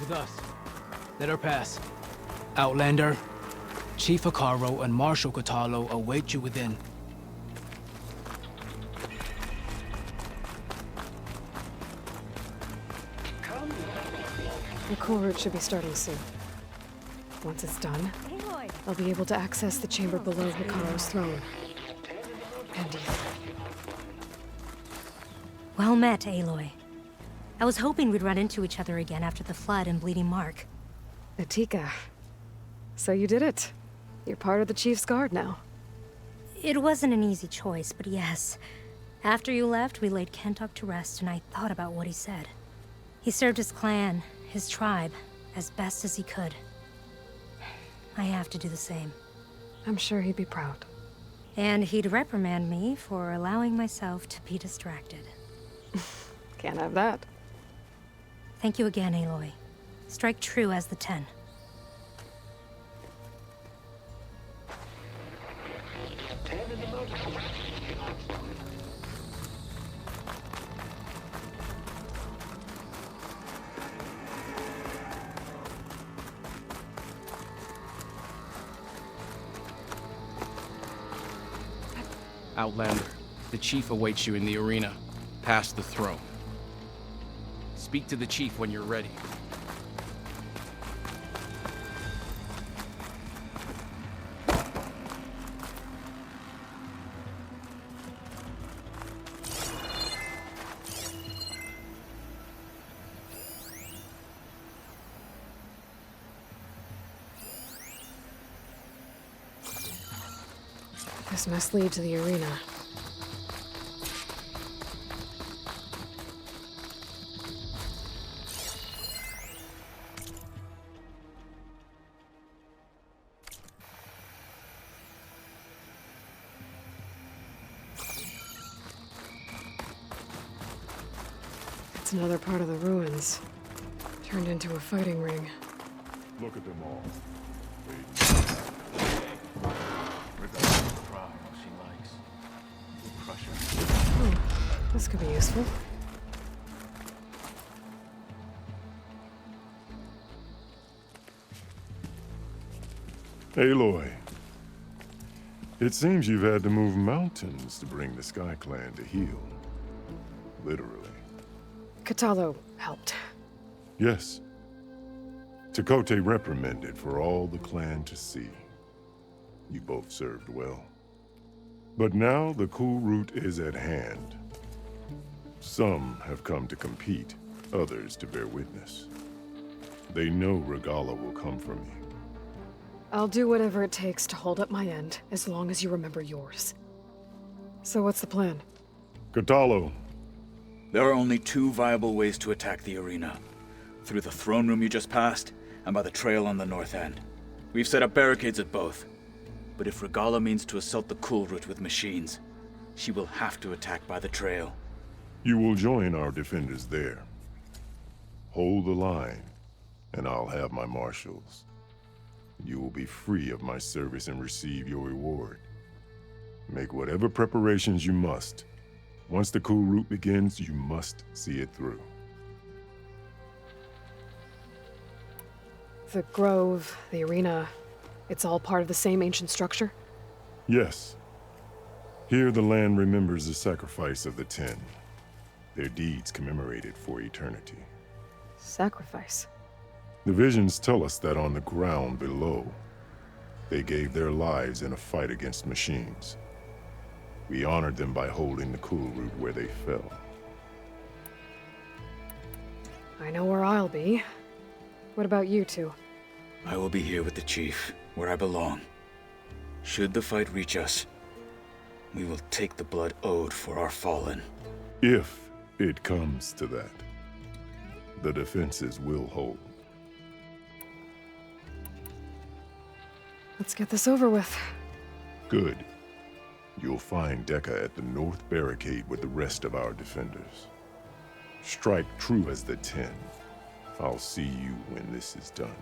with us. Let her pass. Outlander, Chief Hikaru and Marshal Katalo await you within. The cool route should be starting soon. Once it's done, I'll be able to access the chamber below Hikaru's throne. And you. Well met, Aloy. I was hoping we'd run into each other again after the flood and Bleeding Mark. Atika. So you did it. You're part of the Chief's Guard now. It wasn't an easy choice, but yes. After you left, we laid Kentuck to rest, and I thought about what he said. He served his clan, his tribe, as best as he could. I have to do the same. I'm sure he'd be proud. And he'd reprimand me for allowing myself to be distracted. Can't have that. Thank you again, Aloy. Strike true as the 10. Outlander, the Chief awaits you in the arena, past the throne. Speak to the Chief when you're ready. This must lead to the arena. It's another part of the ruins. Turned into a fighting ring. Look at them all. This could be useful. Aloy. It seems you've had to move mountains to bring the Sky Clan to heal. Literally. Katalo helped. Yes. Tekote reprimanded for all the clan to see. You both served well. But now the cool route is at hand. Some have come to compete, others to bear witness. They know Regala will come for me. I'll do whatever it takes to hold up my end, as long as you remember yours. So what's the plan? Katalo. There are only two viable ways to attack the arena. Through the throne room you just passed, and by the trail on the north end. We've set up barricades at both. But if Regala means to assault the cool route with machines, she will have to attack by the trail. You will join our defenders there. Hold the line, and I'll have my marshals. You will be free of my service and receive your reward. Make whatever preparations you must. Once the cool route begins, you must see it through. The grove, the arena, it's all part of the same ancient structure? Yes. Here the land remembers the sacrifice of the 10. Their deeds commemorated for eternity. Sacrifice? The visions tell us that on the ground below, they gave their lives in a fight against machines. We honored them by holding the cool route where they fell. I know where I'll be. What about you two? I will be here with the Chief, where I belong. Should the fight reach us, we will take the blood owed for our fallen. If it comes to that, the defenses will hold. Let's get this over with. Good. You'll find Dekka at the north barricade with the rest of our defenders. Strike true as the 10. I'll see you when this is done.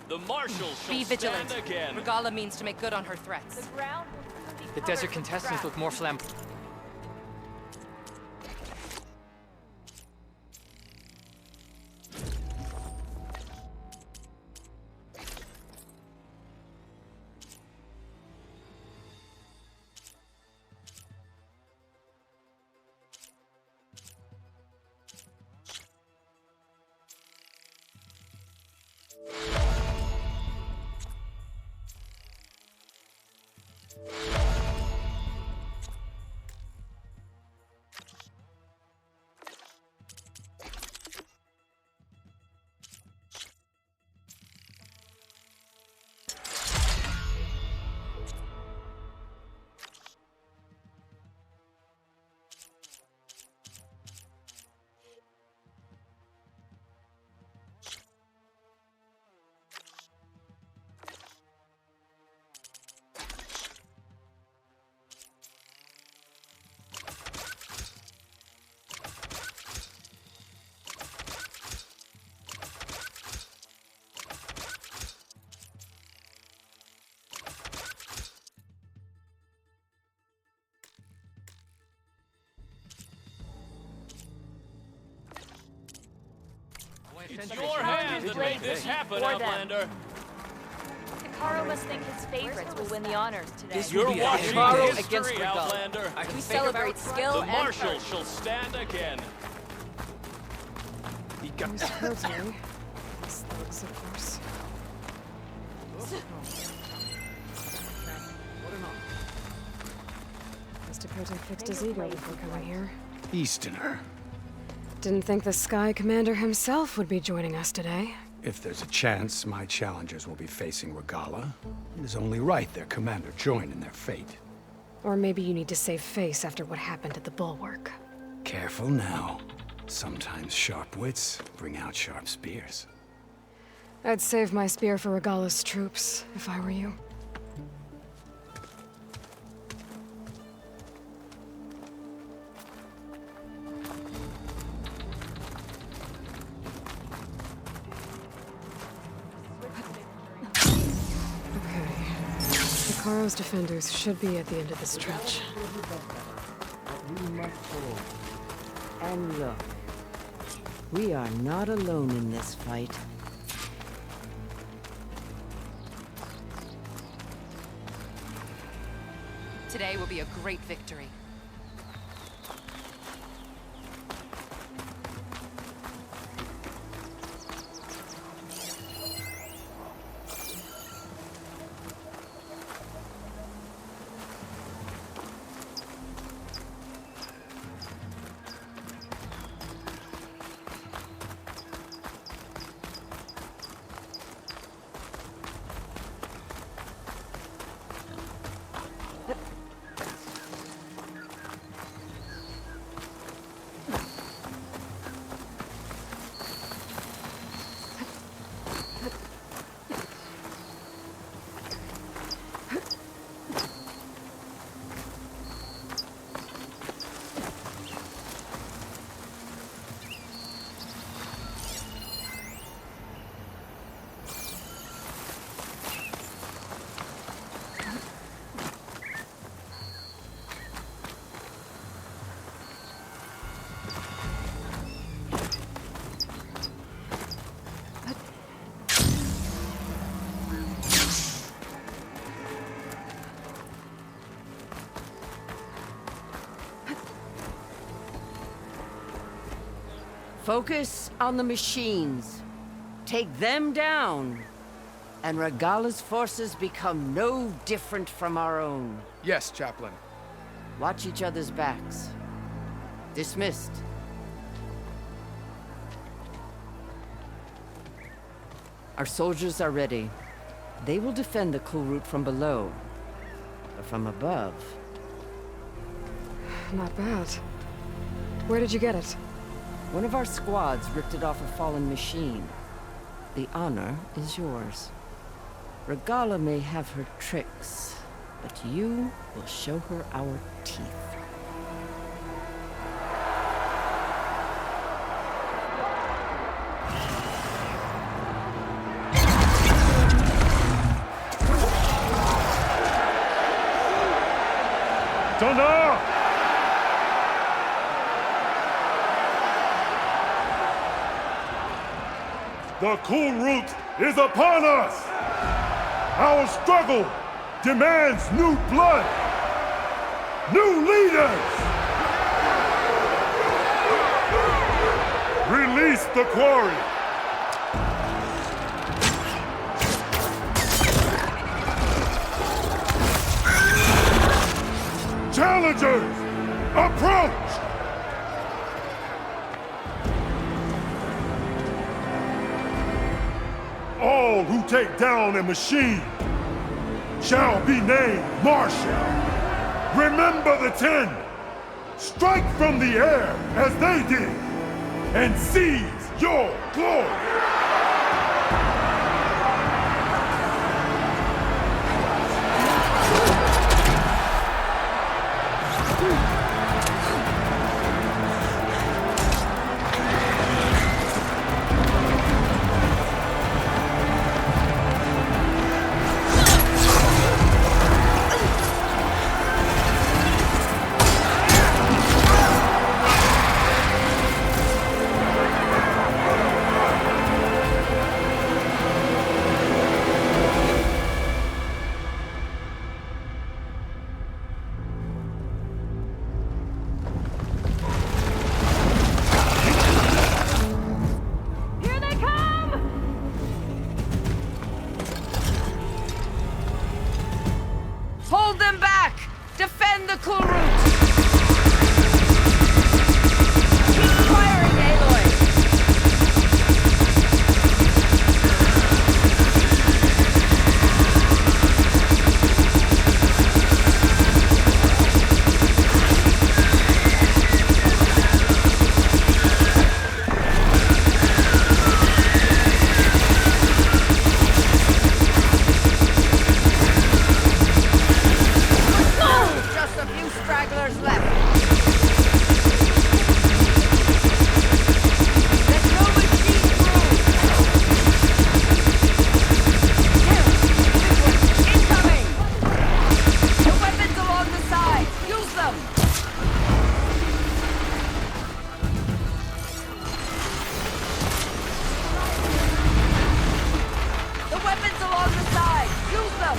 The marshals shall Be vigilant. stand again. Regala means to make good on her threats. The desert contestants look more flamboyant. It's your hand that made this happen, Outlander. Hikaru must think his favorites will win the honors today. You're watching Hikaru history, against Regala. Outlander. We celebrate skill The and marshals shall stand again. He got Mr. Hurtling. These thugs, of course. Mr. Hurtling fixed his ego before coming here. Easterner. Didn't think the Sky Commander himself would be joining us today. If there's a chance my challengers will be facing Regala, it is only right their commander join in their fate. Or maybe you need to save face after what happened at the Bulwark. Careful now. Sometimes sharp wits bring out sharp spears. I'd save my spear for Regala's troops, if I were you. Hikaru's defenders should be at the end of the stretch. We must hold. And look, we are not alone in this fight. Today will be a great victory. Focus on the machines. Take them down. And Regala's forces become no different from our own. Yes, Chaplain. Watch each other's backs. Dismissed. Our soldiers are ready. They will defend the cool route from below. But from above... Not bad. Where did you get it? One of our squads ripped it off a fallen machine. The honor is yours. Regala may have her tricks, but you will show her our teeth. enough! The cool root is upon us! Our struggle demands new blood! New leaders! Release the quarry! Challengers, approach! All who take down a machine shall be named Marshal. Remember the 10. Strike from the air as they did, and seize your glory! Hold them back! Defend the cool root! Keep firing, Aloy! Just a few stragglers left. Let no machine through. Incoming! The weapons along the side. Use them. The weapons along the side. Use them.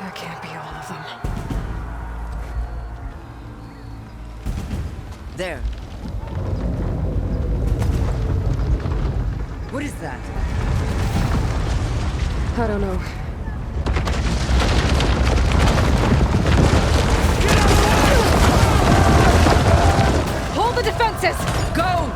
That can't be all of them. There. What is that? I don't know. Hold the defenses! Go!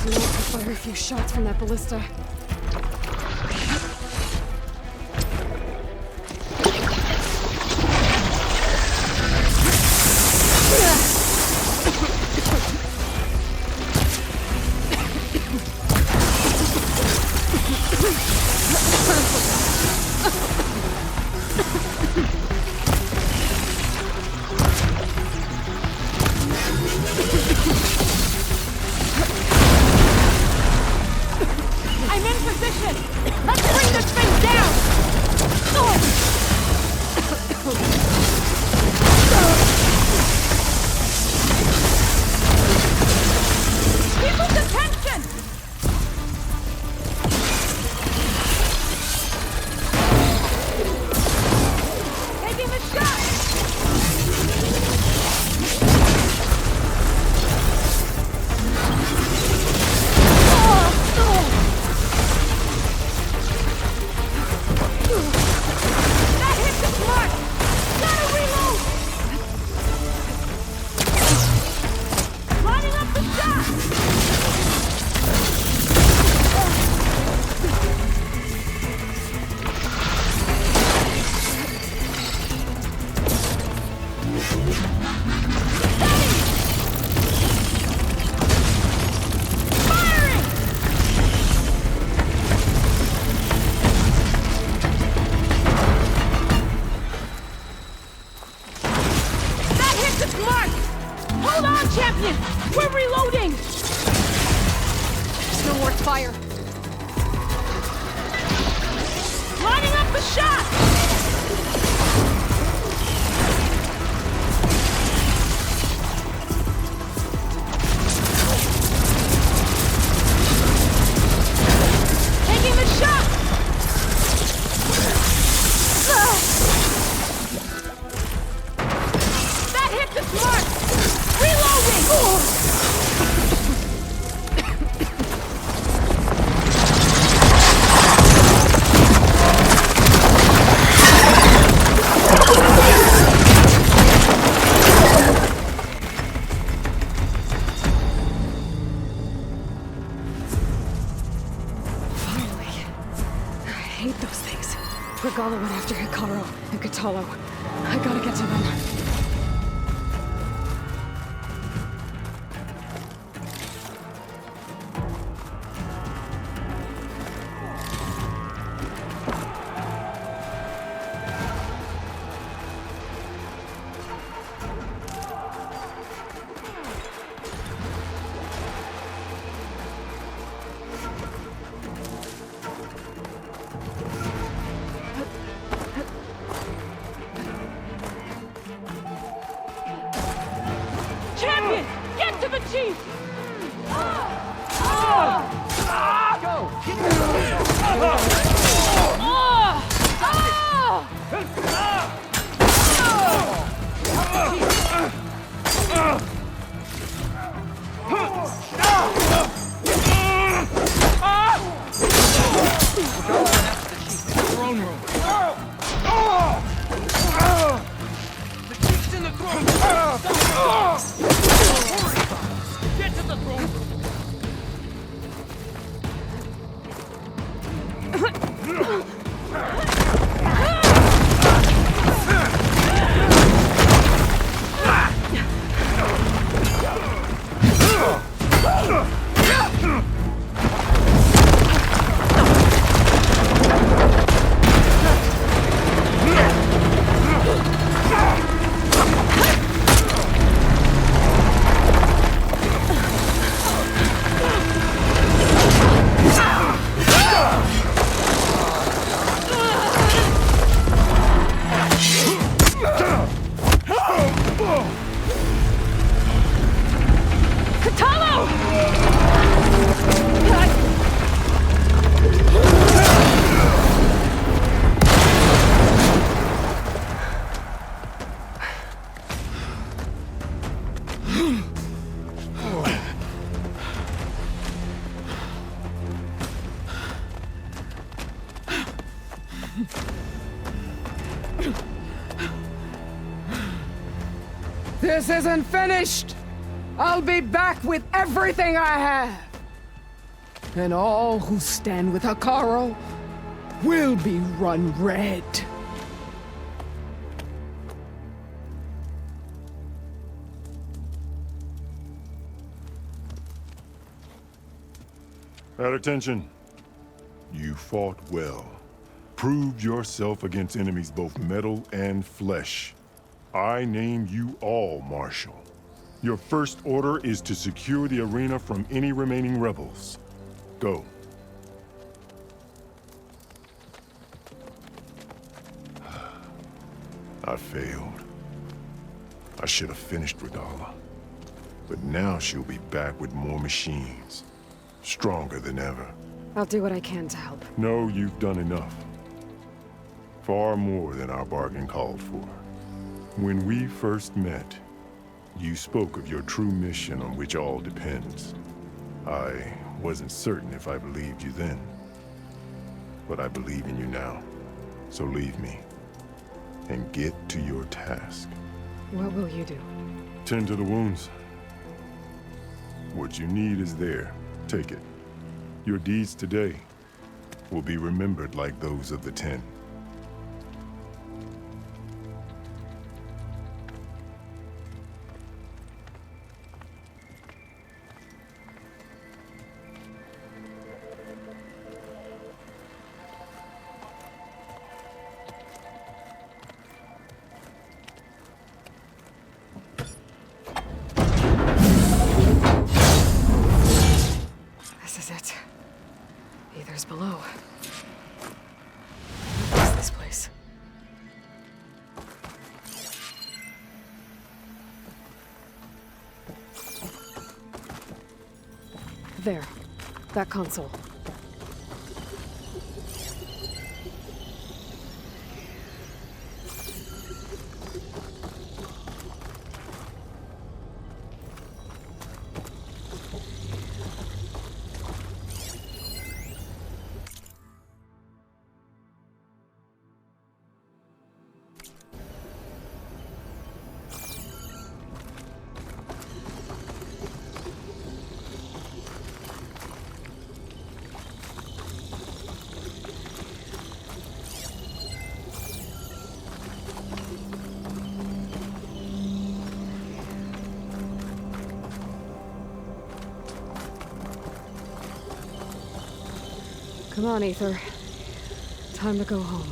Good to know to fire a few shots from that ballista. Regala went after Hikaru and Katalo. I gotta get to them. This isn't finished! I'll be back with everything I have! and all who stand with Hekarro will be run red. At attention. You fought well. Proved yourself against enemies both metal and flesh. I name you all Marshal. Your first order is to secure the arena from any remaining rebels. Go. I failed. I should have finished Regala. But now she'll be back with more machines. Stronger than ever. I'll do what I can to help. No, you've done enough. Far more than our bargain called for. When we first met, you spoke of your true mission on which all depends. I wasn't certain if I believed you then. But I believe in you now. So leave me. And get to your task. What will you do? Tend to the wounds. What you need is there. Take it. Your deeds today will be remembered like those of the 10. This is it. Aether's below. What is this place? There. That console. Come on, Aether. Time to go home.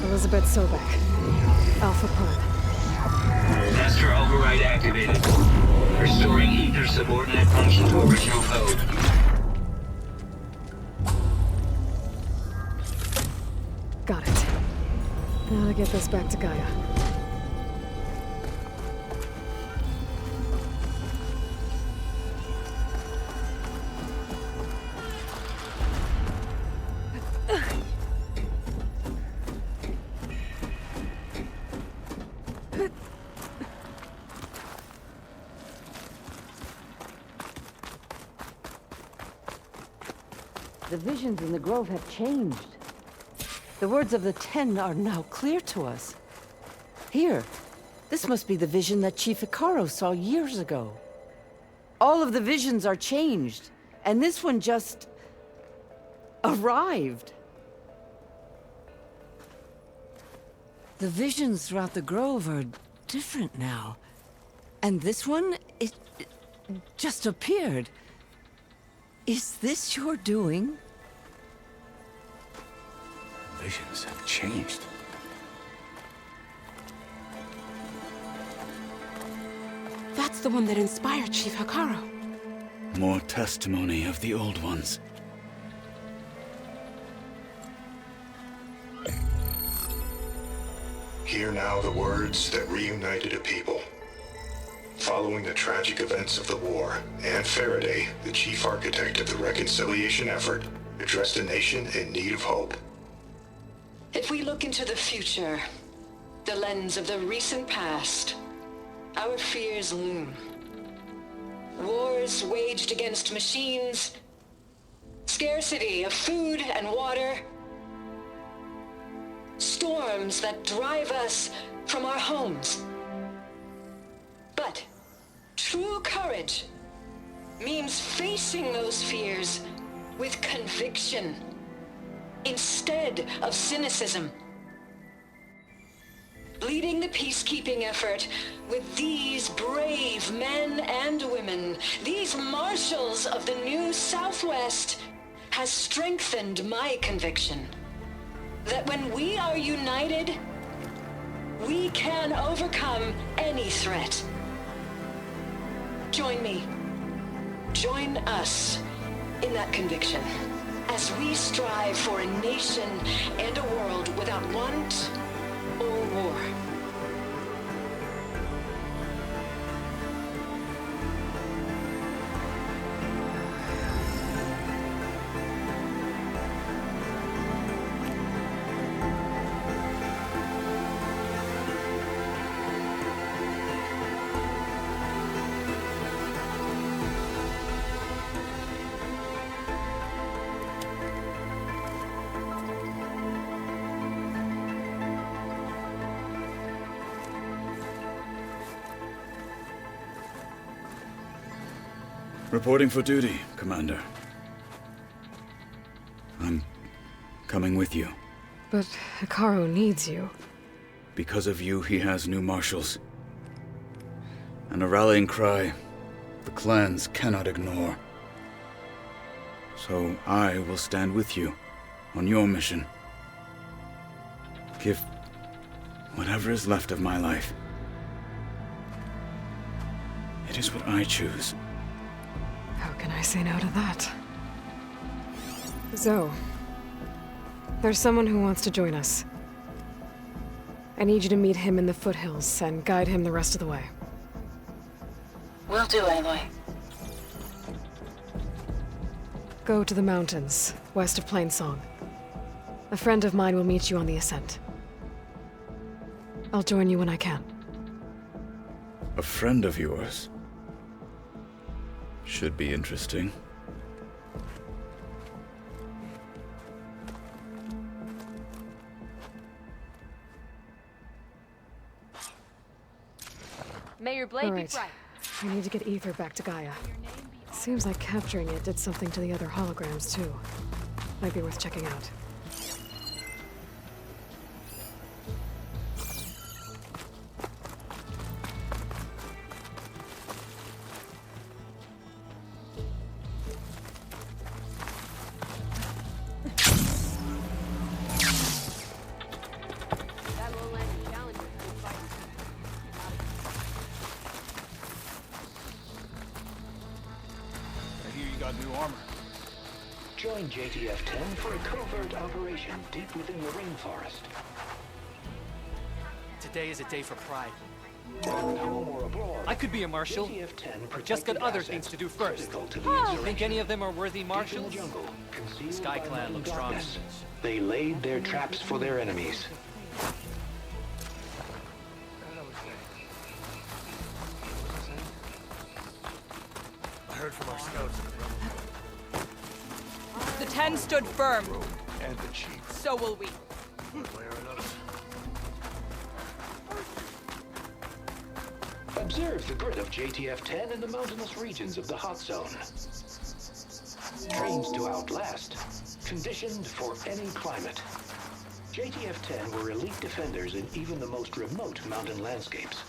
Elizabeth Sobek. Alpha Prime. Master override activated. Restoring Aether subordinate function to original code. Got it. Now to get this back to Gaia. The visions in the grove have changed. The words of the 10 are now clear to us. Here, this must be the vision that Chief Hekarro saw years ago. All of the visions are changed, and this one just arrived. The visions throughout the grove are different now. And this one, it just appeared. Is this your doing? Visions have changed. That's the one that inspired Chief Hekarro. More testimony of the old ones. Hear now the words that reunited a people. Following the tragic events of the war, Anne Faraday, the chief architect of the reconciliation effort, addressed a nation in need of hope. If we look into the future, the lens of the recent past, our fears loom. Wars waged against machines, scarcity of food and water, storms that drive us from our homes. But true courage means facing those fears with conviction instead of cynicism. Leading the peacekeeping effort with these brave men and women, these marshals of the new Southwest, has strengthened my conviction that when we are united, we can overcome any threat. Join me. Join us in that conviction as we strive for a nation and a world without want or war. Reporting for duty, Commander. I'm coming with you. But Hikaru needs you. Because of you, he has new marshals. And a rallying cry the clans cannot ignore. So I will stand with you on your mission. Give whatever is left of my life. It is what I choose. How can I say no to that? Zoe, there's someone who wants to join us. I need you to meet him in the foothills and guide him the rest of the way. Will do, Aloy. Go to the mountains, west of Plainsong. A friend of mine will meet you on the ascent. I'll join you when I can. A friend of yours? Should be interesting. May your blade be bright. I need to get Ether back to Gaia. Seems like capturing it did something to the other holograms, too. Might be worth checking out. Join JTF-10 for a covert operation deep within the rainforest. Today is a day for pride. Home or abroad, I could be a marshal, but just got other things to do first. Think any of them are worthy marshals? The Sky Clan looks strong. They laid their traps for their enemies. I heard from our scouts. The 10 stood firm. And the chief. So will we. One way or another. Observe the grid of JTF-10 in the mountainous regions of the hot zone. Trained to outlast, conditioned for any climate. JTF-10 were elite defenders in even the most remote mountain landscapes.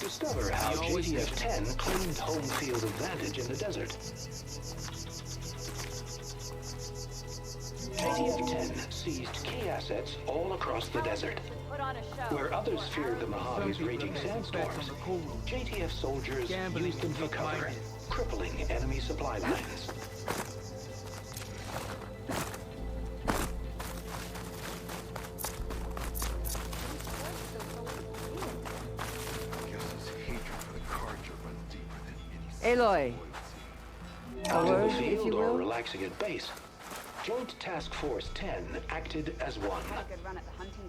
Discover how JTF-10 claimed home field advantage in the desert. JTF-10 seized key assets all across the desert. Where others feared the Mojave's raging sandstorms, JTF soldiers used them for cover, crippling enemy supply lines. Aloy. Out in the field or relaxing at base, Joint Task Force 10 acted as one.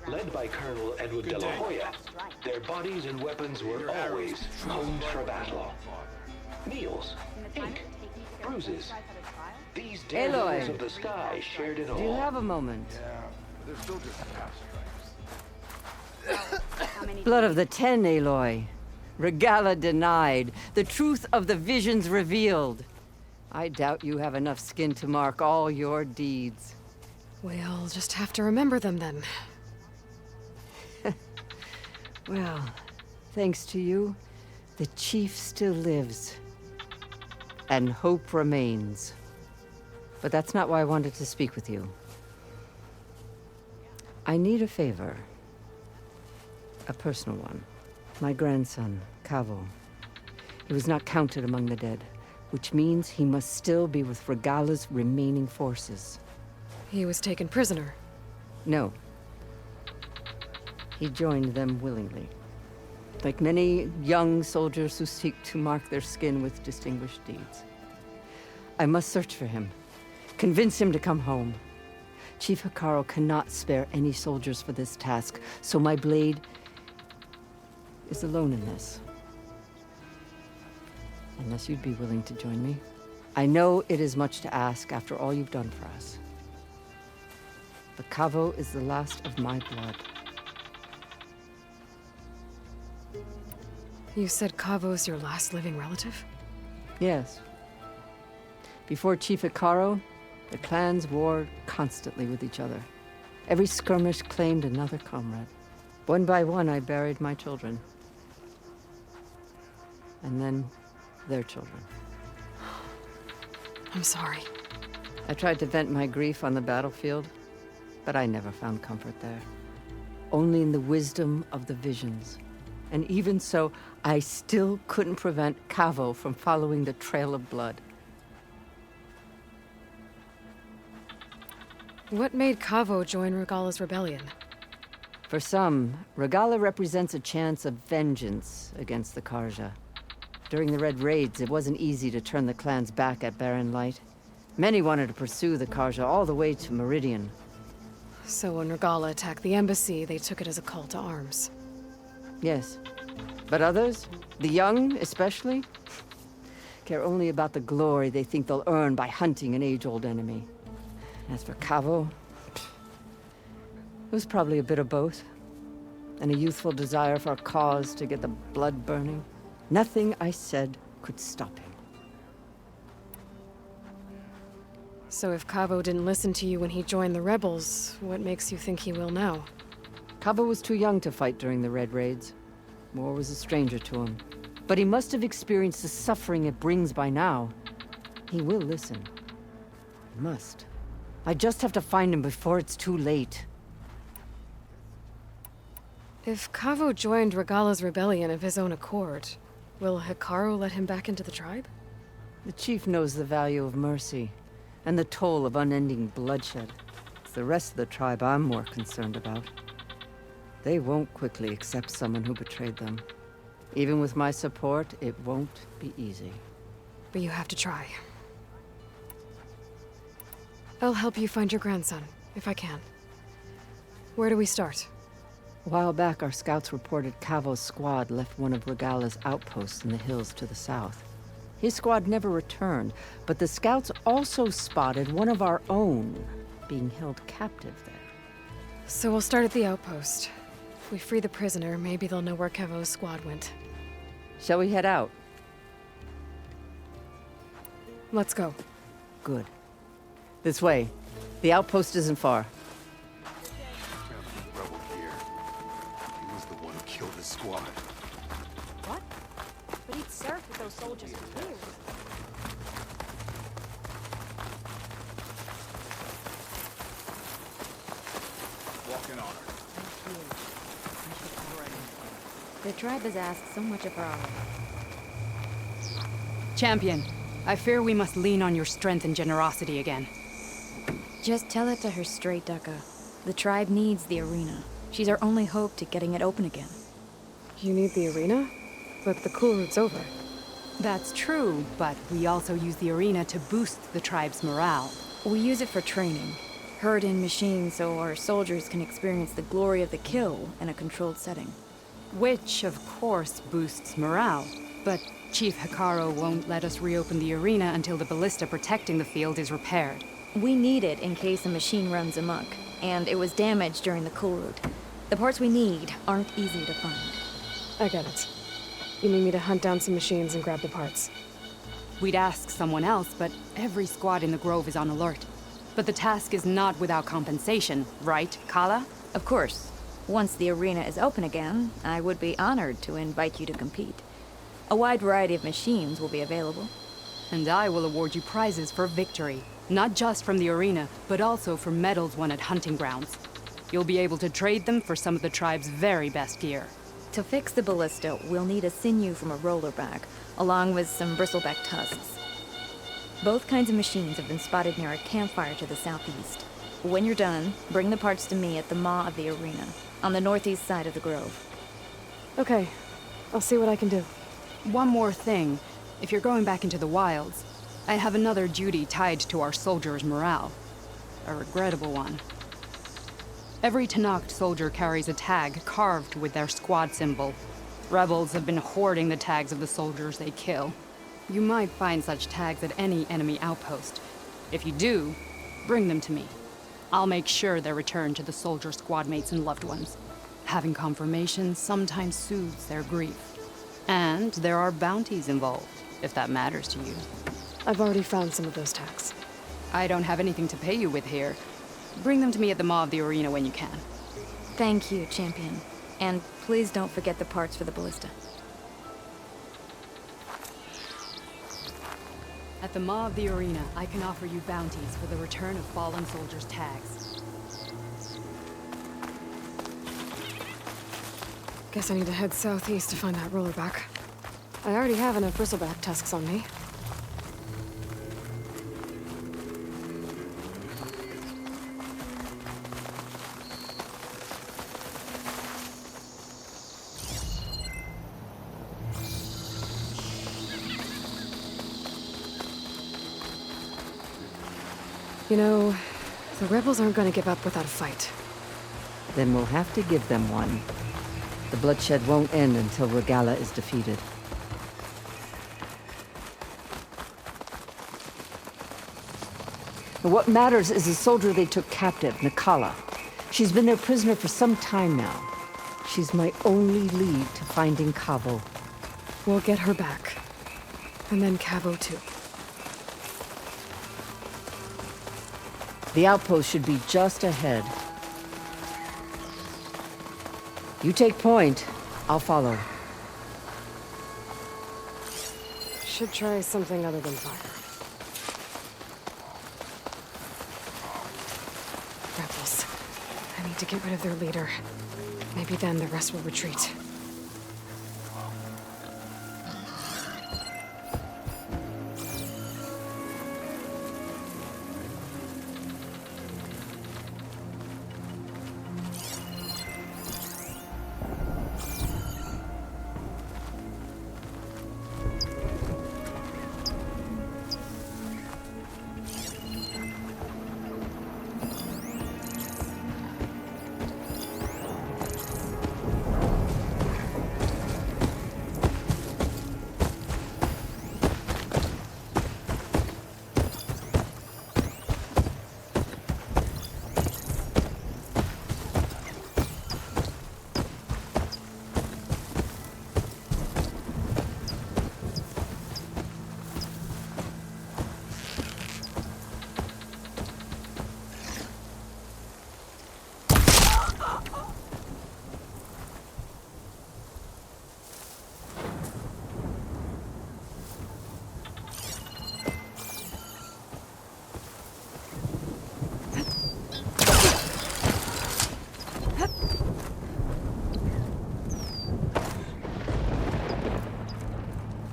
Led by Colonel Edward De La Hoya, their bodies and weapons were always honed for battle. Meals, ink, bruises. These Aloy, dazzles of the sky shared it all. do you have a moment? Yeah, but they're still just past stripes. Blood of the Ten, Aloy. Regala denied. The truth of the visions revealed. I doubt you have enough skin to mark all your deeds. We'll just have to remember them then. Well, thanks to you, the chief still lives. And hope remains. But that's not why I wanted to speak with you. I need a favor. A personal one. My grandson, Cavo. He was not counted among the dead, which means he must still be with Regala's remaining forces. He was taken prisoner. No. He joined them willingly. Like many young soldiers who seek to mark their skin with distinguished deeds. I must search for him. Convince him to come home. Chief Hekarro cannot spare any soldiers for this task, so my blade is alone in this. Unless you'd be willing to join me. I know it is much to ask after all you've done for us. But Cavo is the last of my blood. You said Cavo's your last living relative? Yes. Before Chief Hekarro, the clans warred constantly with each other. Every skirmish claimed another comrade. One by one, I buried my children. And then, their children. I'm sorry. I tried to vent my grief on the battlefield, but I never found comfort there. Only in the wisdom of the visions. And even so, I still couldn't prevent Cavo from following the trail of blood. What made Cavo join Regala's rebellion? For some, Regala represents a chance of vengeance against the Karja. During the Red Raids, it wasn't easy to turn the clans back at Barren Light. Many wanted to pursue the Karja all the way to Meridian. So when Regala attacked the embassy, they took it as a call to arms. Yes. But others, the young especially, care only about the glory they think they'll earn by hunting an age-old enemy. As for Cavo, it was probably a bit of both. And a youthful desire for a cause to get the blood burning. Nothing I said could stop him. So if Cavo didn't listen to you when he joined the rebels, what makes you think he will now? Cavo was too young to fight during the Red Raids. War was a stranger to him. But he must have experienced the suffering it brings by now. He will listen. He must. I just have to find him before it's too late. If Cavo joined Regala's rebellion of his own accord, will Hekarro let him back into the tribe? The chief knows the value of mercy, and the toll of unending bloodshed. It's the rest of the tribe I'm more concerned about. They won't quickly accept someone who betrayed them. Even with my support, it won't be easy. But you have to try. I'll help you find your grandson, if I can. Where do we start? A while back, our scouts reported Cavo's squad left one of Regala's outposts in the hills to the south. His squad never returned, but the scouts also spotted one of our own being held captive there. So we'll start at the outpost. If we free the prisoner, maybe they'll know where Cavo's squad went. Shall we head out? Let's go. Good. This way. The outpost isn't far. Rebel here. He was the one who killed his squad. What? But he'd served with those soldiers for years. Walk in honor. The tribe has asked so much of her honor. Champion, I fear we must lean on your strength and generosity again. Just tell it to her straight, Ducka. The tribe needs the arena. She's our only hope to getting it open again. You need the arena? But the cool route's over. That's true, but we also use the arena to boost the tribe's morale. We use it for training. Herd in machines so our soldiers can experience the glory of the kill in a controlled setting. Which, of course, boosts morale. but Chief Hikaru won't let us reopen the arena until the ballista protecting the field is repaired. We need it in case a machine runs amok, and it was damaged during the cool route. The parts we need aren't easy to find. I get it. You need me to hunt down some machines and grab the parts. We'd ask someone else, but every squad in the Grove is on alert. But the task is not without compensation, right, Kala? Of course. Once the arena is open again, I would be honored to invite you to compete. A wide variety of machines will be available. And I will award you prizes for victory. Not just from the arena, but also for medals won at hunting grounds. You'll be able to trade them for some of the tribe's very best gear. To fix the ballista, we'll need a sinew from a rollerback, along with some bristleback tusks. Both kinds of machines have been spotted near a campfire to the southeast. When you're done, bring the parts to me at the maw of the arena, on the northeast side of the grove. Okay, I'll see what I can do. One more thing. If you're going back into the wilds, I have another duty tied to our soldiers' morale. A regrettable one. Every Tenakth soldier carries a tag carved with their squad symbol. Rebels have been hoarding the tags of the soldiers they kill. You might find such tags at any enemy outpost. If you do, bring them to me. I'll make sure they're returned to the soldier squad mates and loved ones. Having confirmation sometimes soothes their grief. And there are bounties involved, if that matters to you. I've already found some of those tags. I don't have anything to pay you with here. Bring them to me at the maw of the arena when you can. Thank you, champion. And please don't forget the parts for the ballista. At the maw of the arena, I can offer you bounties for the return of fallen soldiers' tags. Guess I need to head southeast to find that rollerback. I already have enough bristleback tusks on me. You know, the rebels aren't going to give up without a fight. Then we'll have to give them one. The bloodshed won't end until Regala is defeated. What matters is the soldier they took captive, Nikala. She's been their prisoner for some time now. She's my only lead to finding Cavo. We'll get her back. And then Cavo too. The outpost should be just ahead. You take point, I'll follow. Should try something other than fire. Rebels. I need to get rid of their leader. Maybe then the rest will retreat.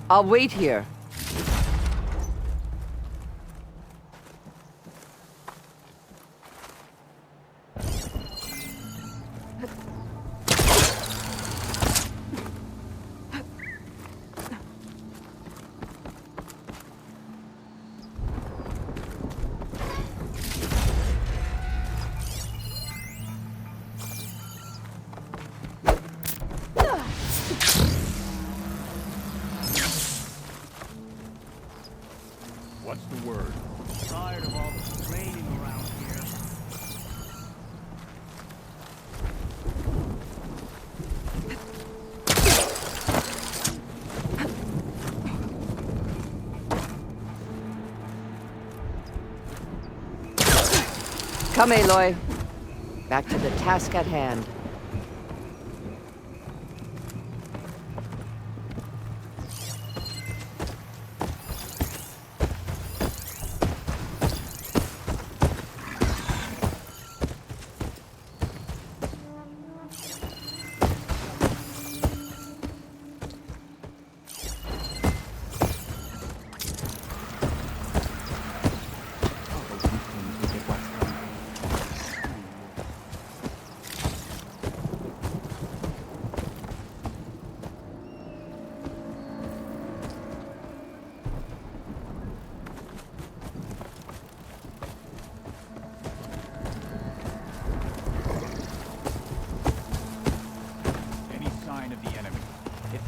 I'll wait here. What's the word? Tired of all the complaining around here. Come, Aloy. Back to the task at hand.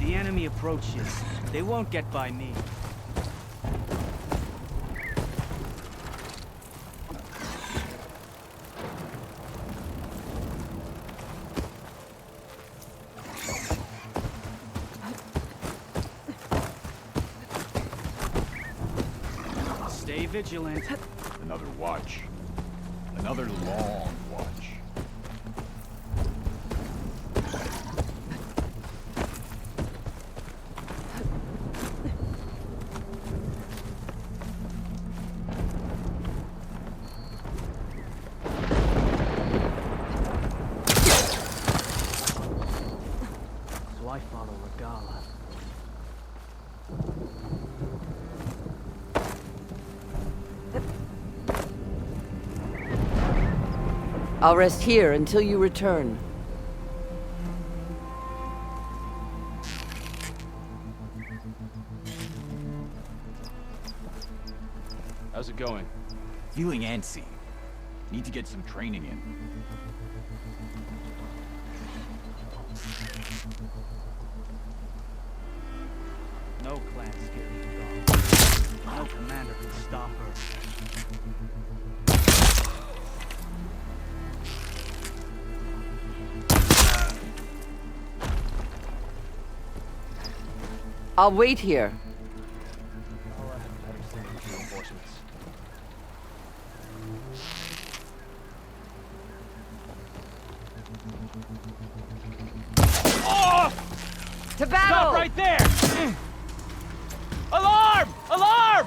The enemy approaches. They won't get by me. Stay vigilant. Another watch. Another long watch. I follow Regala. I'll rest here until you return. How's it going? Feeling antsy. Need to get some training in. No clan scares Regala. No commander can stop her. I'll wait here. I'll have better send reinforcements. Oh! To battle! Stop right there! Alarm! Alarm!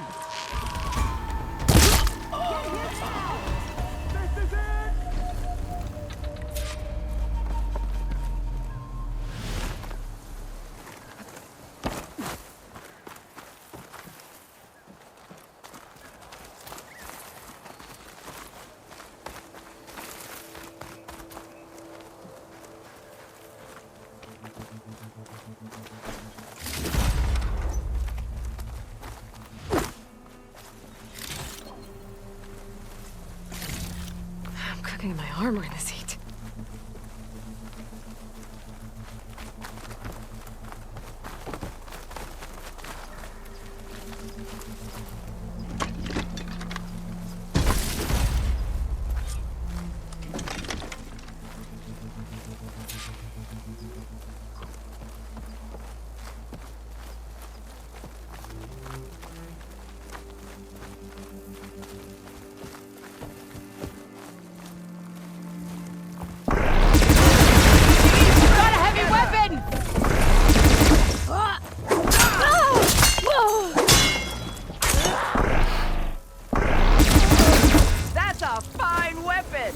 This is it! I'm cooking my armor in this heat. That's a fine weapon!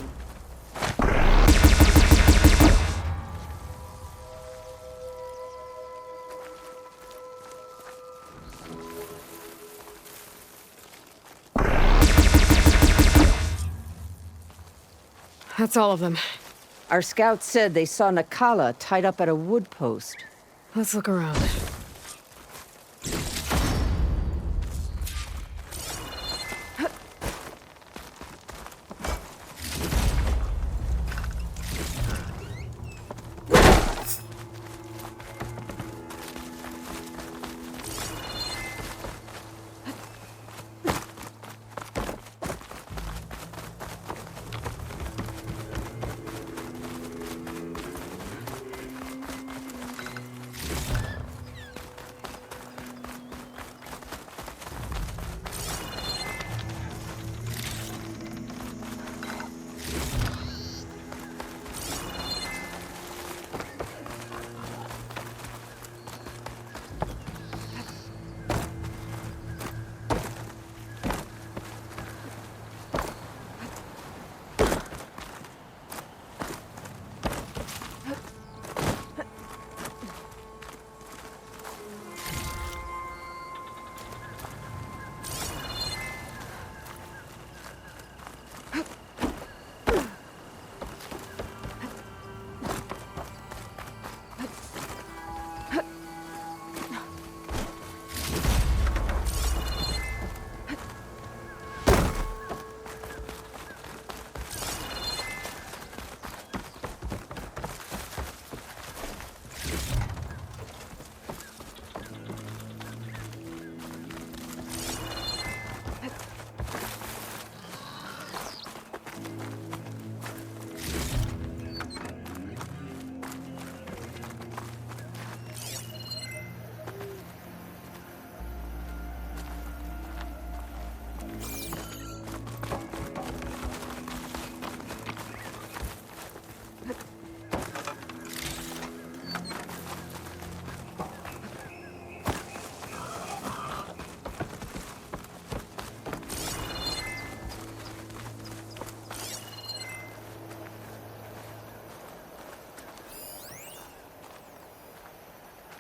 That's all of them. Our scouts said they saw Nakala tied up at a wood post. Let's look around.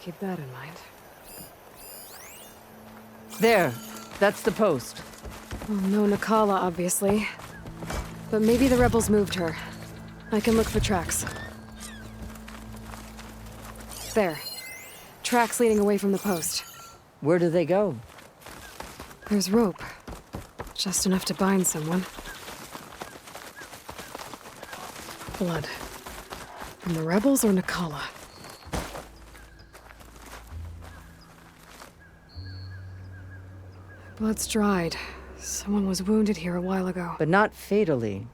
keep that in mind. There. That's the post. Well, no Nakala, obviously. But maybe the rebels moved her. I can look for tracks. There. Tracks leading away from the post. Where do they go? There's rope. Just enough to bind someone. Blood. From the rebels or Nakala? Blood's dried. Someone was wounded here a while ago. But not fatally.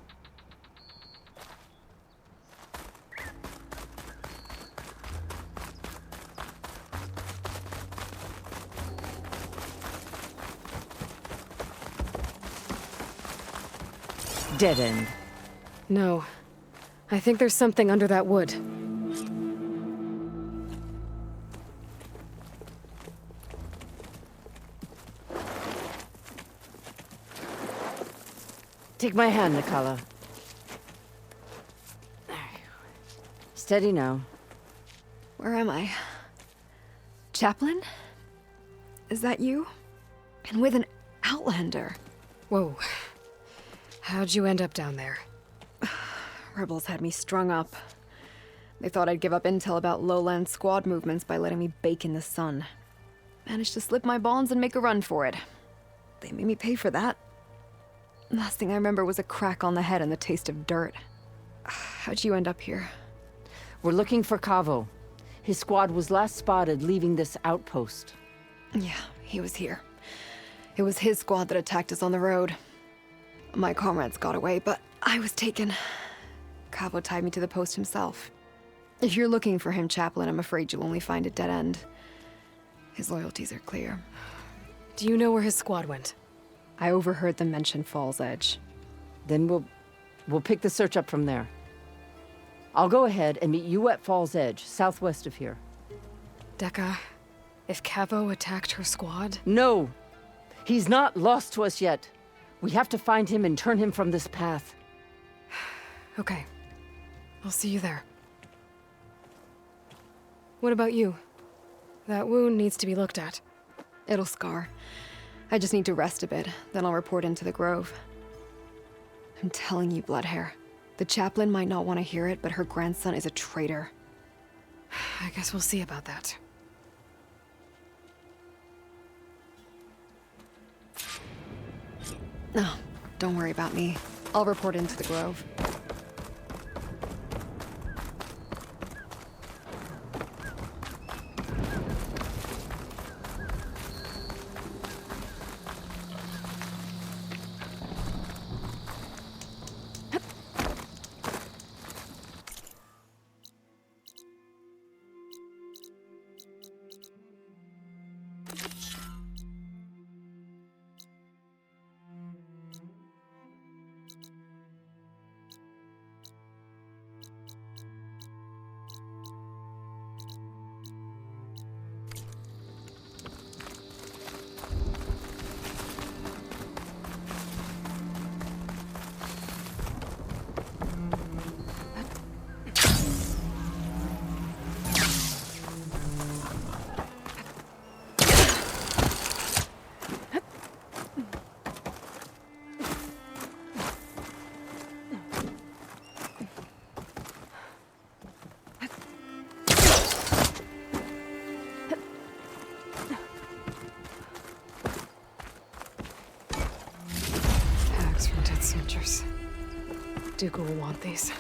Dead end. No. I think there's something under that wood. Take my hand, Nakala. Steady now. Where am I? Chaplain? Is that you? And with an outlander. Whoa. How'd you end up down there? Rebels had me strung up. They thought I'd give up intel about lowland squad movements by letting me bake in the sun. Managed to slip my bonds and make a run for it. They made me pay for that. Last thing I remember was a crack on the head and the taste of dirt. How'd you end up here? We're looking for Cavo. His squad was last spotted leaving this outpost. Yeah, he was here. It was his squad that attacked us on the road. My comrades got away, but I was taken. Cavo tied me to the post himself. If you're looking for him, Chaplain, I'm afraid you'll only find a dead end. His loyalties are clear. Do you know where his squad went? I overheard them mention Fall's Edge. Then we'll pick the search up from there. I'll go ahead and meet you at Fall's Edge, southwest of here. Dekka, if Cavo attacked her squad? No! He's not lost to us yet. We have to find him and turn him from this path. Okay. I'll see you there. What about you? That wound needs to be looked at. It'll scar. I just need to rest a bit, then I'll report into the Grove. I'm telling you, Bloodhair. The chaplain might not want to hear it, but her grandson is a traitor. I guess we'll see about that. No, don't worry about me. I'll report into the Grove. Soldiers. Dooku will want these.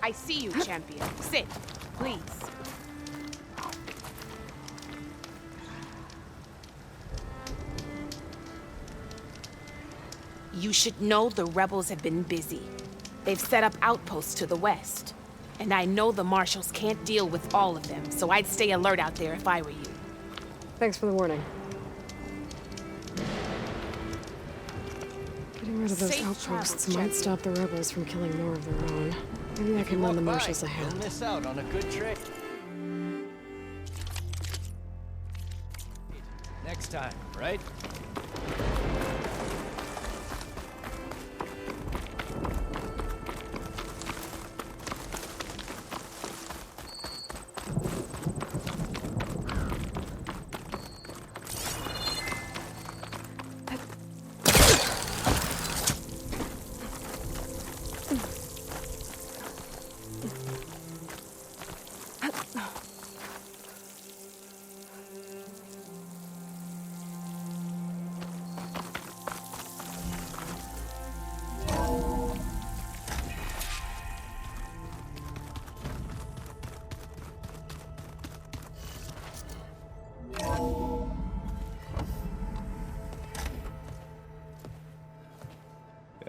I see you, champion. Sit, please. You should know the rebels have been busy. They've set up outposts to the west. And I know the marshals can't deal with all of them, so I'd stay alert out there if I were you. Thanks for the warning. Getting rid of those Safe outposts travels, might stop the rebels from killing more of their own. Maybe I can lend the marshals a hand. You'll miss out on a good trade. Next time, right?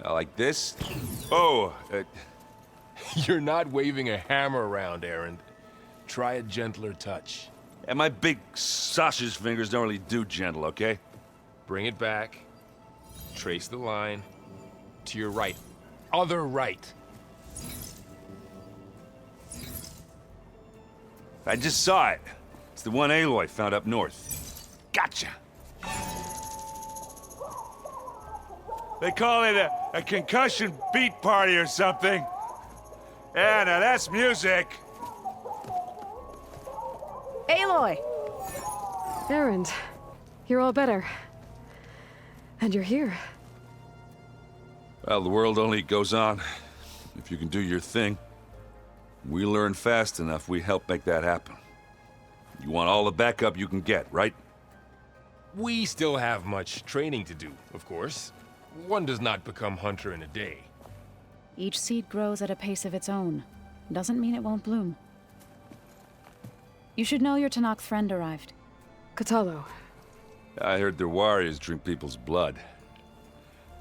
Like this? Oh, you're not waving a hammer around, Aaron. Try a gentler touch. And my big sausage fingers don't really do gentle, okay? Bring it back. Trace the line. To your right. Other right. I just saw it. It's the one Aloy found up north. Gotcha! They call it a concussion beat party or something. Yeah, now that's music. Aloy! Aaron, you're all better. And you're here. Well, the world only goes on if you can do your thing. We learn fast enough, we help make that happen. You want all the backup you can get, right? We still have much training to do, of course. One does not become hunter in a day. Each seed grows at a pace of its own. Doesn't mean it won't bloom. You should know your Tanakh friend arrived. Katalo. I heard their warriors drink people's blood.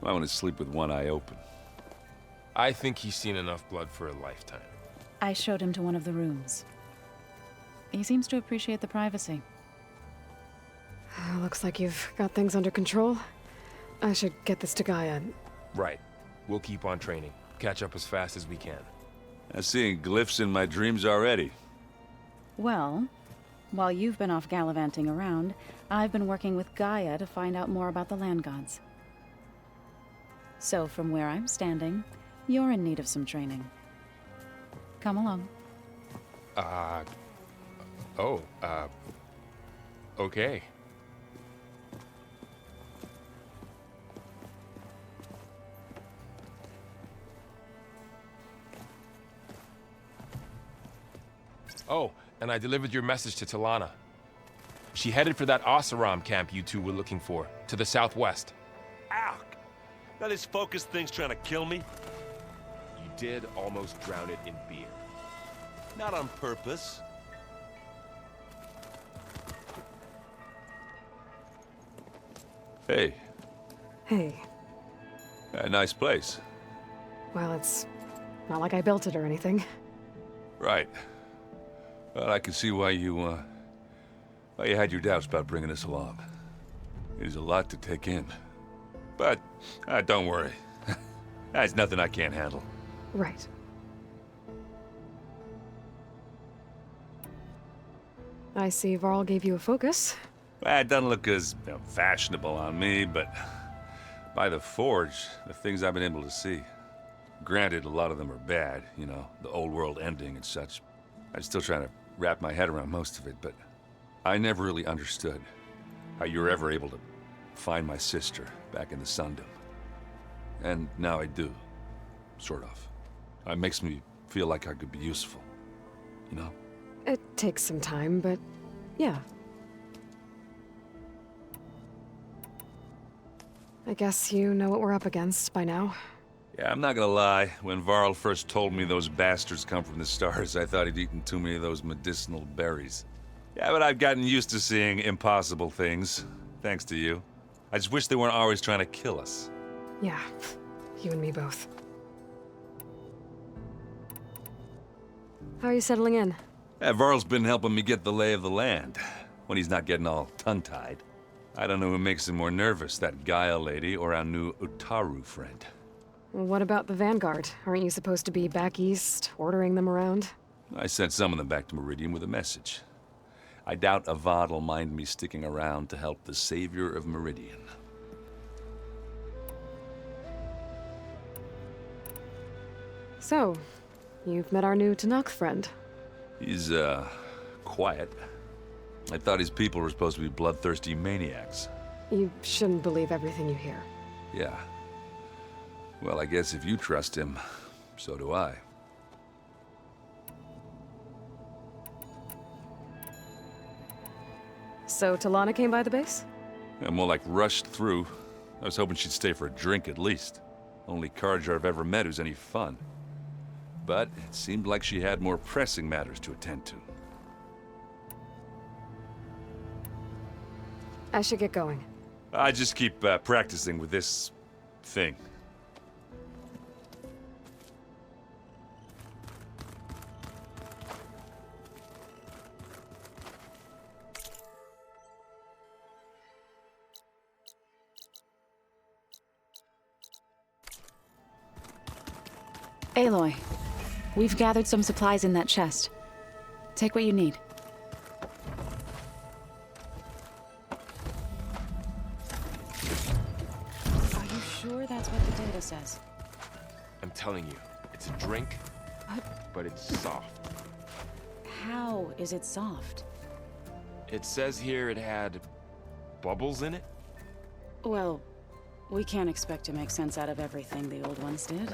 I want to sleep with one eye open. I think he's seen enough blood for a lifetime. I showed him to one of the rooms. He seems to appreciate the privacy. Looks like you've got things under control. I should get this to Gaia. Right. We'll keep on training. Catch up as fast as we can. I'm seeing glyphs in my dreams already. Well, while you've been off gallivanting around, I've been working with Gaia to find out more about the land gods. So from where I'm standing, you're in need of some training. Come along. Okay. Oh, and I delivered your message to Talana. She headed for that Oseram camp you two were looking for, to the southwest. Ow! Now this focus thing's trying to kill me? You did almost drown it in beer. Not on purpose. Hey. Hey. Nice place. Well, it's not like I built it or anything. Right. Well, I can see why you had your doubts about bringing us along. It is a lot to take in. But, don't worry. There's nothing I can't handle. Right. I see Varl gave you a focus. Well, it doesn't look as fashionable on me, but by the Forge, the things I've been able to see. Granted, a lot of them are bad, you know, the old world ending and such. I'm still trying to wrap my head around most of it, but I never really understood how you were ever able to find my sister back in the Sundom. And now I do, sort of. It makes me feel like I could be useful, you know? It takes some time, but yeah. I guess you know what we're up against by now. Yeah, I'm not gonna lie. When Varl first told me those bastards come from the stars, I thought he'd eaten too many of those medicinal berries. Yeah, but I've gotten used to seeing impossible things, thanks to you. I just wish they weren't always trying to kill us. Yeah, you and me both. How are you settling in? Varl's been helping me get the lay of the land, when he's not getting all tongue-tied. I don't know who makes him more nervous, that Gaia lady or our new Utaru friend. What about the Vanguard? Aren't you supposed to be back east, ordering them around? I sent some of them back to Meridian with a message. I doubt Avad'll mind me sticking around to help the savior of Meridian. So, you've met our new Tanakh friend. He's, quiet. I thought his people were supposed to be bloodthirsty maniacs. You shouldn't believe everything you hear. Yeah. Well, I guess if you trust him, so do I. So Talana came by the base? Yeah, more like rushed through. I was hoping she'd stay for a drink at least. Only Carja I've ever met who's any fun. But it seemed like she had more pressing matters to attend to. I should get going. I just keep practicing with this thing. Aloy, we've gathered some supplies in that chest. Take what you need. Are you sure that's what the data says? I'm telling you, it's a drink, but it's soft. How is it soft? It says here it had bubbles in it? Well, we can't expect to make sense out of everything the old ones did.